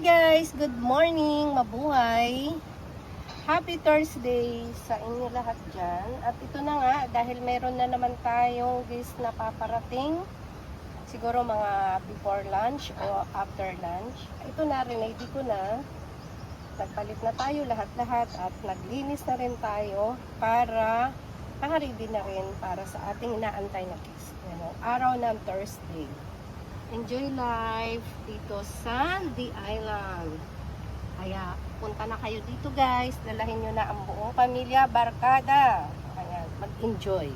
guys! Good morning! Mabuhay! Happy Thursday sa inyo lahat dyan. At ito na nga, dahil meron na naman tayong guest na paparating, siguro mga before lunch o after lunch. Ito na, ready ko na. Nagpalit na tayo lahat-lahat at naglinis na rin tayo para naka-ready na rin para sa ating inaantay na guest. Araw ng Thursday. Enjoy life dito sa The Island. Kaya punta na kayo dito guys. Dalahin nyo na ang buong pamilya, barkada. Kaya mag-enjoy.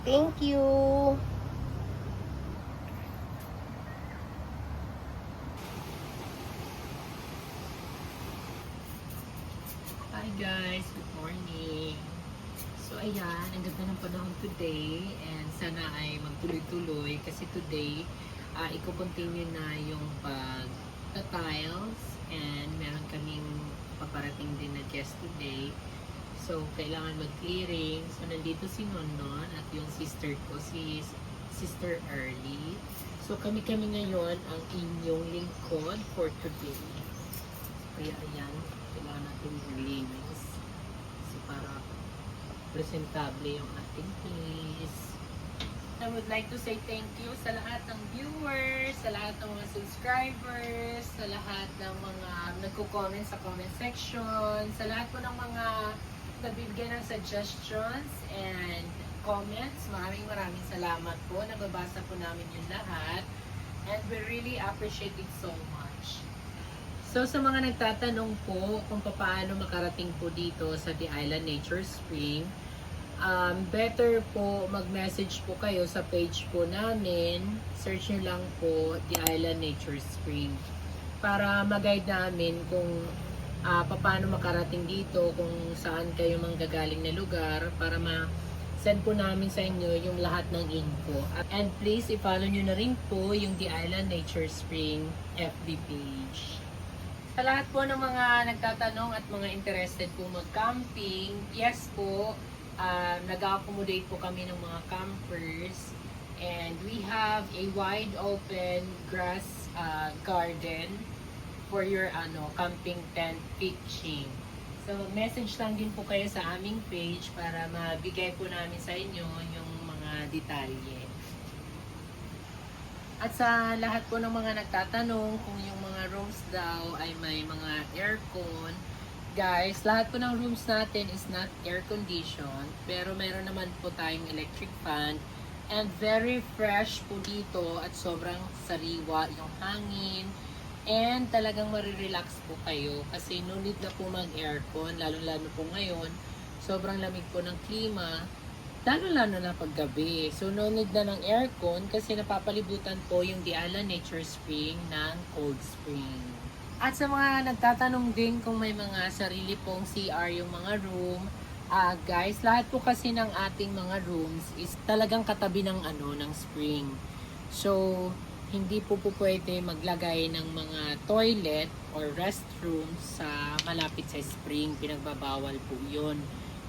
Thank you. Hi guys, good morning. So ayan, ang ganda ng panahon today and sana ay magtuloy-tuloy kasi today i-continue na yung pag-tiles and meron kaming paparating din na guest today. So kailangan mag-clearing. So nandito si Nonon at yung sister ko, si Sister Early. So kami ngayon ang inyong lingkod for today. Kaya ayan, kailangan natin maglinis. So para presentable yung ating place. I would like to say thank you sa lahat ng viewers, sa lahat ng mga subscribers, sa lahat ng mga nagko-comment sa comment section, sa lahat po ng mga nabibigyan ng suggestions and comments. Maraming salamat po. Nababasa po namin yung lahat. And we really appreciate it so much. So sa mga nagtatanong po kung paano makarating po dito sa The Island Nature Spring, better po mag-message po kayo sa page po namin. Search nyo lang po The Island Nature Spring para mag-guide namin kung paano makarating dito, kung saan kayo manggagaling na lugar para ma-send po namin sa inyo yung lahat ng info. And please, i-follow nyo na rin po yung The Island Nature Spring FB page. Sa lahat po ng mga nagtatanong at mga interested po mag-camping, yes po, nag-accommodate po kami ng mga campers and we have a wide open grass garden for your camping tent pitching. So message lang din po kayo sa aming page para mabigay po namin sa inyo yung mga detalye. At sa lahat po ng mga nagtatanong kung yung mga rooms daw ay may mga aircon, guys, lahat po ng rooms natin is not air conditioned, pero meron naman po tayong electric fan and very fresh po dito at sobrang sariwa yung hangin and talagang marirelax po kayo kasi no need na po mag-aircon, lalo po ngayon, sobrang lamig po ng klima, lalo na paggabi. So no need na ng aircon kasi napapalibutan po yung The Island Nature Spring ng cold spring. At sa mga nagtatanong din kung may mga sarili pong CR yung mga room, guys, lahat po kasi ng ating mga rooms is talagang katabi ng ng spring. So, hindi po pwede maglagay ng mga toilet or restroom sa malapit sa spring. Pinagbabawal po yun.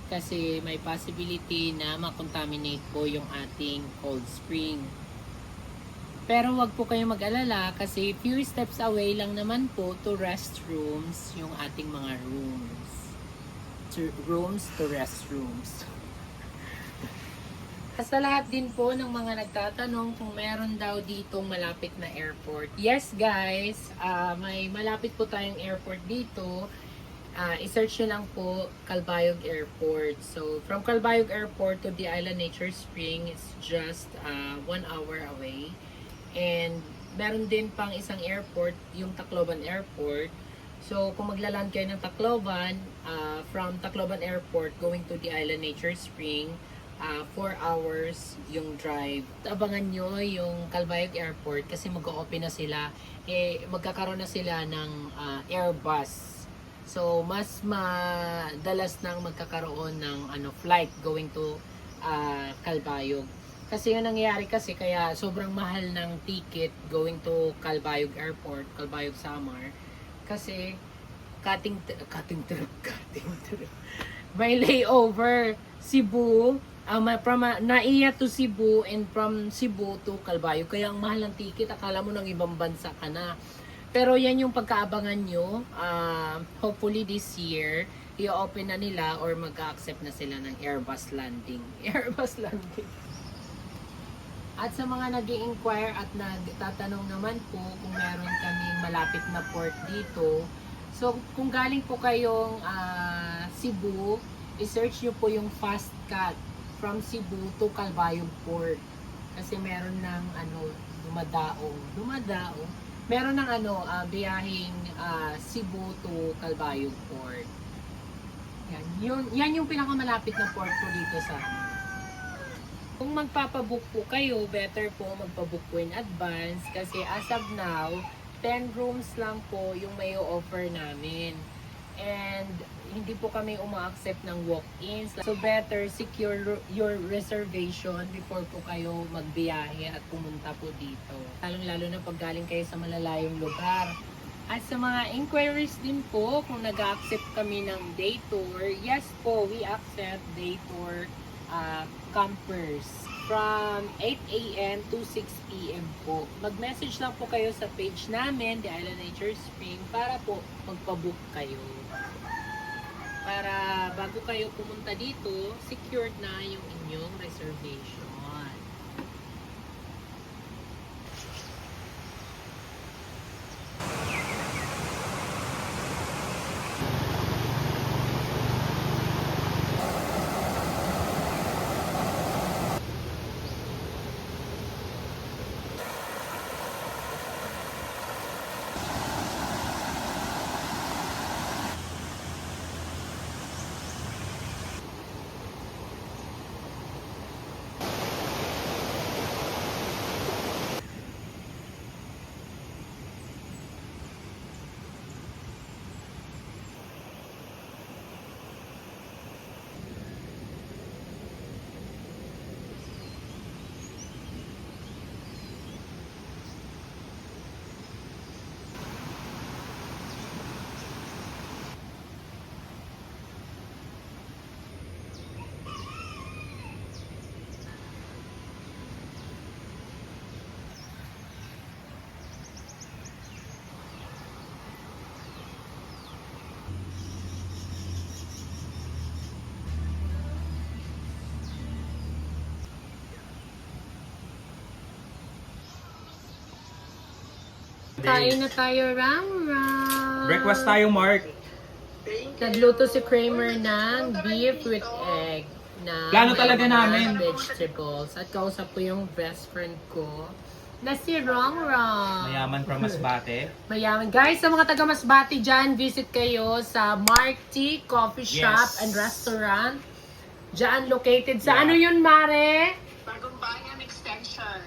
Kasi may possibility na makontaminate po yung ating cold spring. Pero wag po kayong mag-alala kasi few steps away lang naman po to restrooms yung ating mga rooms. Rooms to restrooms. Sa lahat din po ng mga nagtatanong kung meron daw ditong malapit na airport. Yes guys, may malapit po tayong airport dito. I-search nyo lang po Calbayog Airport. So from Calbayog Airport to The Island Nature Spring, it's just 1 hour away. And meron din pang isang airport, yung Tacloban Airport. So kung maglaland kayo ng Tacloban, from Tacloban Airport going to The Island Nature Spring, 4 hours yung drive. Abangan nyo yung Calbayog Airport kasi mag-o-open na sila. Magkakaroon na sila ng Airbus. So mas madalas nang magkakaroon ng flight going to Calbayog. Kasi yung nangyayari kasi kaya sobrang mahal ng ticket going to Calbayog Airport, Calbayog Samar. Kasi cutting trip. May layover Cebu, from Naiya to Cebu and from Cebu to Calbayog. Kaya ang mahal ng ticket, akala mo ng ibang bansa ka na. Pero yan yung pagkaabangan nyo. Hopefully this year, i-open na nila or mag-accept na sila ng Airbus landing. Airbus landing. At sa mga nag inquire at nagtatanong naman po kung meron kaming malapit na port dito. So, kung galing po kayong Cebu, i-search nyo po yung fast cut from Cebu to Calbayog Port. Kasi meron ng dumadaong. Meron ng biyaheng Cebu to Calbayog Port. Yan yung pinakamalapit na port po dito sa amin. Kung magpapabook po kayo, better po magpabook po in advance kasi as of now, 10 rooms lang po yung may offer namin. And hindi po kami uma-accept ng walk-ins. So better secure your reservation before po kayo magbiyahe at pumunta po dito. Lalo na pag galing kayo sa malalayong lugar. At sa mga inquiries din po, kung nag-accept kami ng day tour, yes po, we accept day tour campers from 8 a.m. to 6 p.m. po. Mag-message lang po kayo sa page namin, The Island Nature Spring, para po magpabook kayo. Para bago kayo pumunta dito, secured na yung inyong reservation. Kain na tayo, Ram. Breakfast tayo, Mark. Nagluto si Kramer ng beef with egg na Plano may talaga mga namin. vegetables. At kausap ko yung best friend ko na si Rongrong. Mayaman from Masbate. Mayaman. Guys, sa mga taga Masbate dyan, visit kayo sa Mark T Coffee Shop Yes. and Restaurant. Dyan located sa Yeah. ano yun, Mare? Bagong Bayan Extension.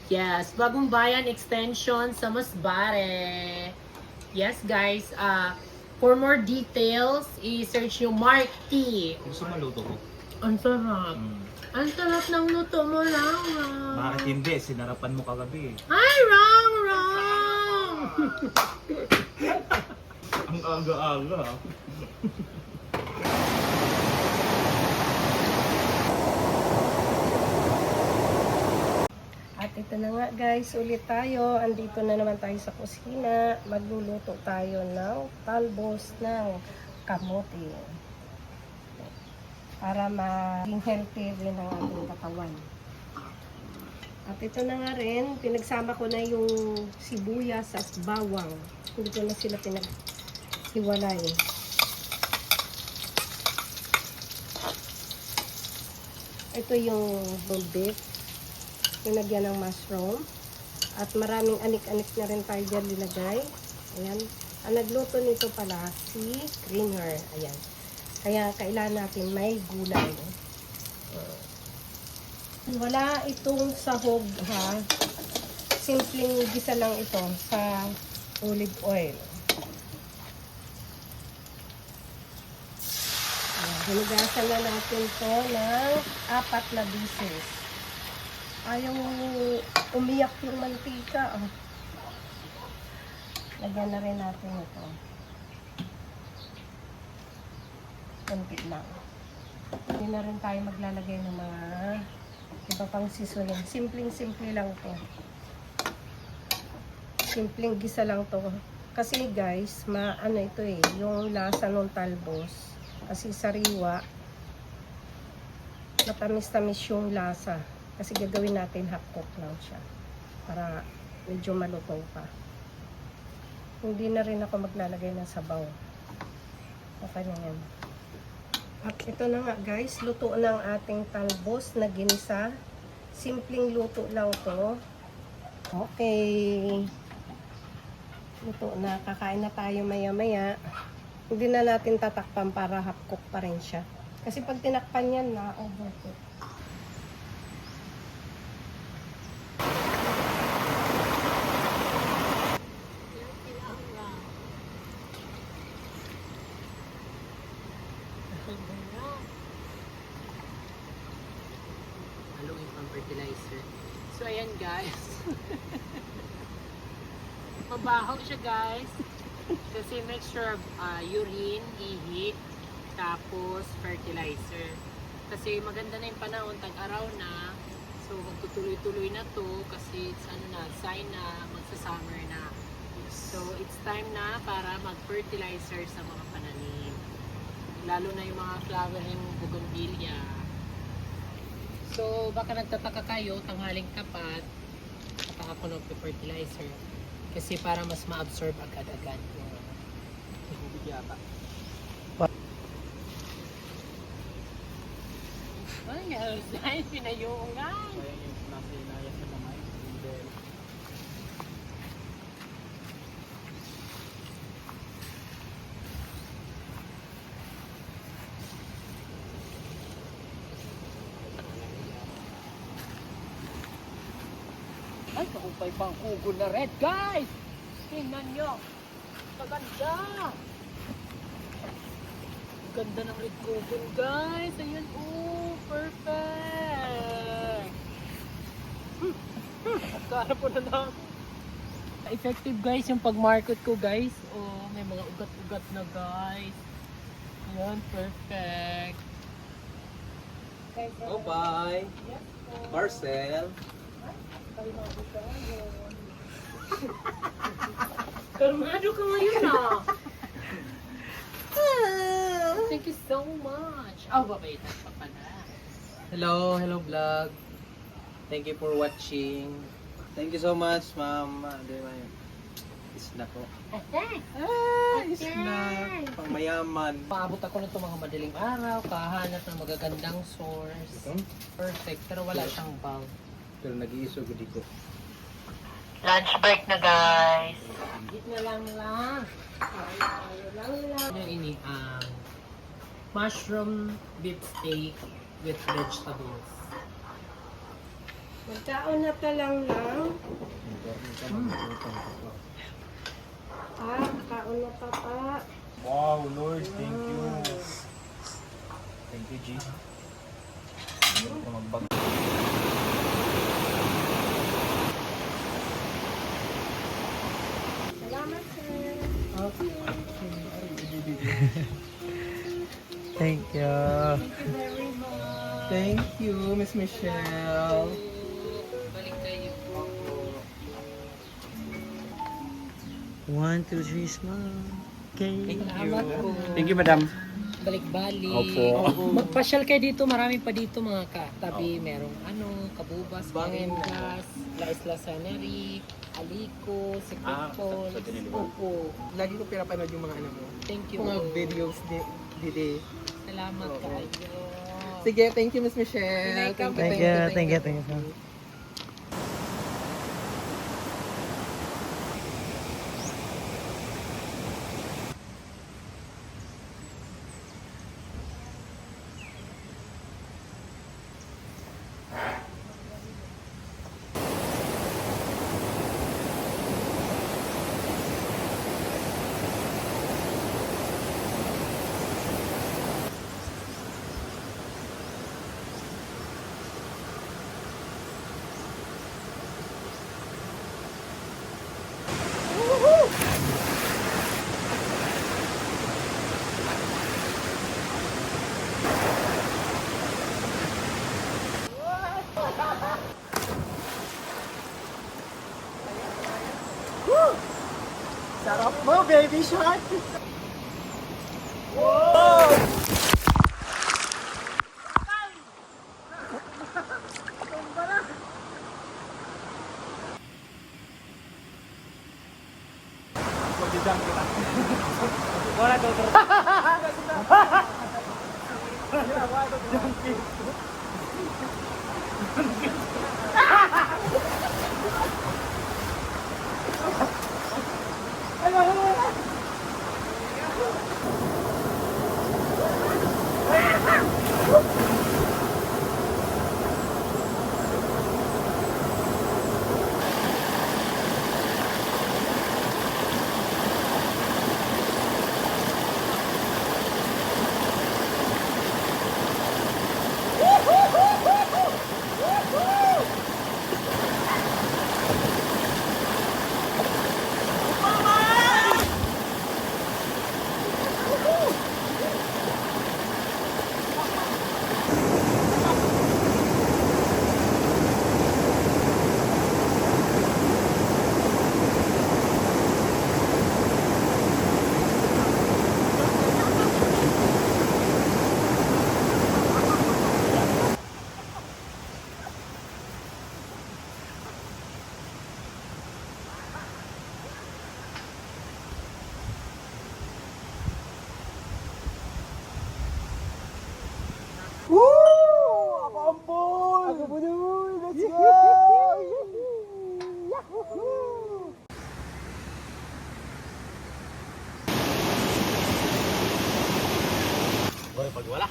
Yes, Bagong Bayan Extension sa Masbate. Yes, guys. For more details, i-search yung Mark T. Gusto maluto ko. Ang sarap. Ang sarap ng luto mo lang. Bakit hindi? Sinarapan mo kagabi. Ay, Rongrong! Ang aga-aga. At ito na nga guys, ulit tayo. Andito na naman tayo sa kusina. Magluluto tayo ng talbos ng kamote. Para maging healthy rin ang ating katawan. At ito na nga rin, pinagsama ko na yung sibuyas at bawang. Hindi ko na sila pinaghiwalay. Ito yung beef. Pinagyan ng mushroom. At maraming anik-anik na rin tayo dyan linagay. Ayan. Ang nagluto nito pala si Kramer. Ayan. Kaya kailangan natin may gulay. Wala itong sahog ha. Simpleng gisa lang ito sa olive oil. Ayan. Hinugasan na natin to ng 4 na pieces. Ayaw umiyak yung mantika. Oh. Lagyan na rin natin ito. Kunti lang. Hindi na rin tayo maglalagay ng mga iba pang seasoning. Simpleng-simple lang ito. Simpleng gisa lang to. Kasi guys, ano ito eh, yung lasa ng talbos. Kasi sariwa, matamis-tamis yung lasa. Kasi gagawin natin half cook lang siya. Para medyo malutong pa. Hindi na rin ako maglalagay ng sabaw. Okay na yan. At ito na nga guys, luto ng ating talbos na ginisa. Simpleng luto lang to. Okay. Luto na. Kakain na tayo maya-maya. Hindi na natin tatakpan para half cook pa rin siya. Kasi pag tinakpan yan na, overcook. Haluin pang fertilizer. So, ayan guys. Mabaho siya guys. Kasi mixture of urine, ihi, tapos fertilizer. Kasi maganda na yung panahon, tag-araw na. So, magtutuloy-tuloy na to kasi it's sign na magsa-summer na. So, it's time na para mag-fertilizer sa mga pananim. Lalo na yung mga flowering bougainvillea. So, baka nagtataka kayo, tanghaling tapat, saka ako nag-fertilizer. Kasi para mas ma-absorb agad-agad yung tubig yata. Ay, halos dahil pinayungan. Kaya yung nasa inayas na naman. Ay, kahupay pang kugo na red, guys! Tingnan nyo! Maganda! Ganda ng red kugon, guys! Ayan, oh! Perfect! Akala po na lang. Effective, guys, yung pag-market ko, guys. Oh, may mga ugat-ugat na, guys. Ayan, perfect. Oh, bye! Parcel! Kalmado ka ngayon ah. Thank you so much. Oh, babaitan pa pala. Hello vlog. Thank you for watching. Thank you so much, ma'am. Isna po. Isna. Pang mayaman. Paabot ako nito mga madaling araw, kahanap ng magagandang source. Perfect, pero wala siyang bulb. Pero nag-iisog dito. Lunch break na, guys. Eat na lang. Ano ini? Mushroom beef steak with vegetables. Magkaon na talang lang. Kaon na papa. Wow, Lord, thank you. Thank you, G. Meron ko magbag. Salamat, sir. Thank you. Thank you very much. Thank you, Miss Michelle. Balik kayo. 1, 2, 3, smile. Okay. Salamat po. Thank you, madam. Balik-balik. Opo. Magpasyal kayo dito, marami pa dito mga katabi. Merong kabubas, Bangin. Barengas, La Isla Sanary, Alico, Secret Falls. sa Tiniliwan. Opo. Lagi ko pinapanood yung mga mo. Thank you. Mga videos dito. Salamat Oo. kayo. Sige, thank you, Miss Michelle. Thank you. Thank you. baby shark! Wala to. Let's go! Boleh pag wala.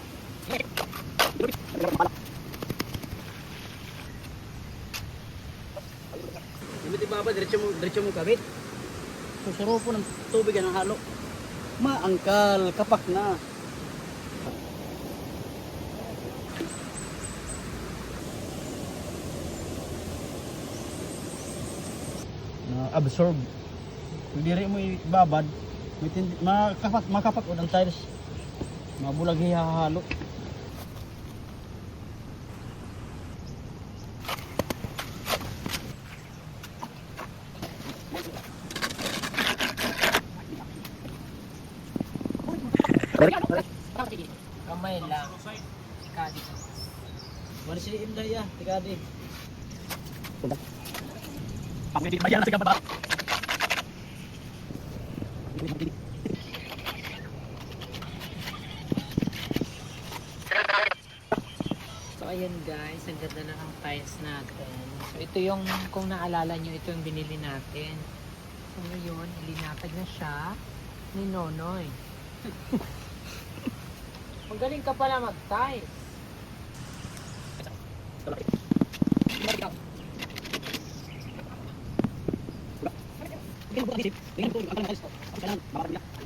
Tiba-tiba ba diretso mo kabit? Susuro po ng tubig ang halo. Maangkal, kapak na. Na-absorb. Kung diri mo ibabad, makapak o ng tiles. Mabulag hihahalo. Kamay lang. Kadi. Mari si Inday ya, tikadi. Pagpipit ba yan sa kapatid? So ayan guys, ang ganda na ang tiles natin. So ito yung, kung naalala nyo, ito yung binili natin. So ngayon, ilinatag na siya ni Nonoy. Magaling ka pala mag-tiles. Tingnan po ang isip. Tingnan po ang tiles. Ang kailangan, makakabila.